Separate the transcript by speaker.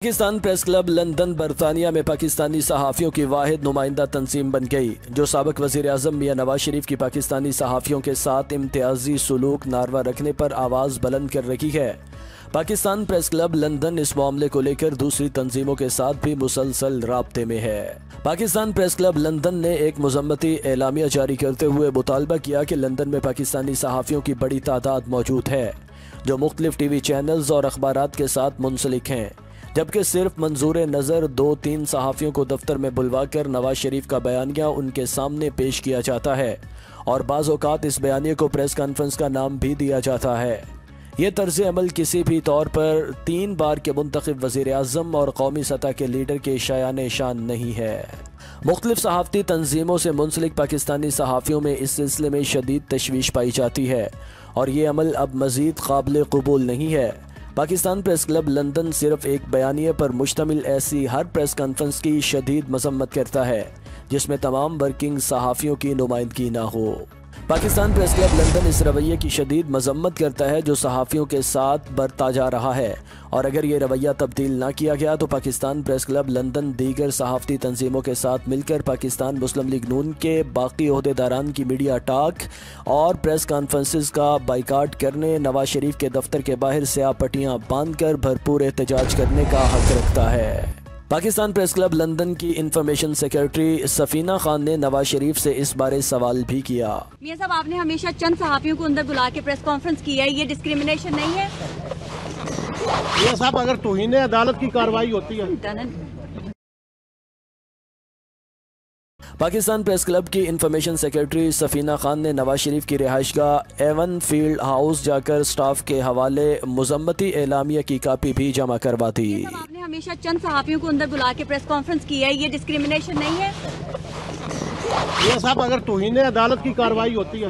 Speaker 1: Pakistan press club London برطانیہ میں پاکستانی صحافیوں کی واحد نمائندہ تنظیم بن گئی، جو سابق وزیر اعظم میاں نواز شریف کی پاکستانی صحافیوں کے ساتھ امتیازی سلوک ناروا رکھنے پر آواز بلند کر رہی ہے۔ پاکستان پریس کلب لندن اس معاملے کو لے کر دوسری تنظیموں کے ساتھ بھی مسلسل رابطے میں ہے۔ پاکستان پریس کلب لندن نے ایک مذمتی اعلامیہ جاری کرتے ہوئے مطالبہ کیا کہ لندن میں پاکستانی صحافیوں کی بڑی تعداد موجود ہے، جو مختلف ٹی وی چینلز اور اخبارات کے ساتھ منسلک ہیں، جبکہ صرف منظور نظر 2-3 صحافیوں کو دفتر میں بلوا کر نواز شریف کا بیانیہ ان کے سامنے پیش کیا جاتا ہے، اور بعض اوقات اس بیانیے کو پریس کانفرنس کا نام بھی دیا جاتا ہے۔ یہ طرز عمل کسی بھی طور پر 3 بار کے منتخب وزیر اعظم اور قومی سطح کے لیڈر کے شایان شان نہیں ہے۔ مختلف صحافتی تنظیموں سے منسلک پاکستانی صحافیوں میں اس سلسلے میں شدید تشویش پائی جاتی ہے، اور یہ عمل اب مزید قابل قبول نہیں ہے۔ پاکستان پریس کلب لندن صرف ایک بیانیے پر مشتمل ایسی ہر پریس کانفرنس کی شدید مذمت کرتا ہے جس میں تمام ورکنگ صحافیوں کی نمائندگی نہ ہو۔ پاکستان پریس کلب لندن اس رویے کی شدید مذمت کرتا ہے جو صحافیوں کے ساتھ برتا جا رہا ہے، اور اگر یہ رویہ تبدیل نہ کیا گیا تو پاکستان پریس کلب لندن دیگر صحافتی تنظیموں کے ساتھ مل کر پاکستان مسلم لیگ نون کے باقی عہدیداران کی میڈیا ٹاک اور پریس کانفرنسز کا بائیکاٹ کرنے، نواز شریف کے دفتر کے باہر سیاہ پٹیاں باندھ کر بھرپور احتجاج کرنے کا حق رکھتا ہے۔ پاکستان پریس کلب لندن کی انفارمیشن سیکرٹری سفینہ خان نے نواز شریف سے اس بارے سوال بھی کیا۔
Speaker 2: میاں صاحب، آپ نے ہمیشہ چند صحافیوں کو اندر بلا کے پریس کانفرنس کی ہے، یہ ڈسکریمنیشن نہیں ہے؟
Speaker 3: میاں صاحب، اگر توہین عدالت کی کارروائی ہوتی ہے۔
Speaker 1: پاکستان پریس کلب کی انفارمیشن سیکرٹری سفینہ خان نے نواز شریف کی رہائش گاہ ایون فیلڈ ہاؤس جا کر سٹاف کے حوالے مذمتی اعلامیہ کی کاپی بھی جمع کروا دی۔
Speaker 2: آپ نے ہمیشہ چند صحافیوں کو اندر بلا کے پریس کانفرنس کی ہے، یہ ڈسکریمنیشن نہیں ہے؟
Speaker 3: میاں صاحب، اگر توہین عدالت کی کارروائی ہوتی ہے۔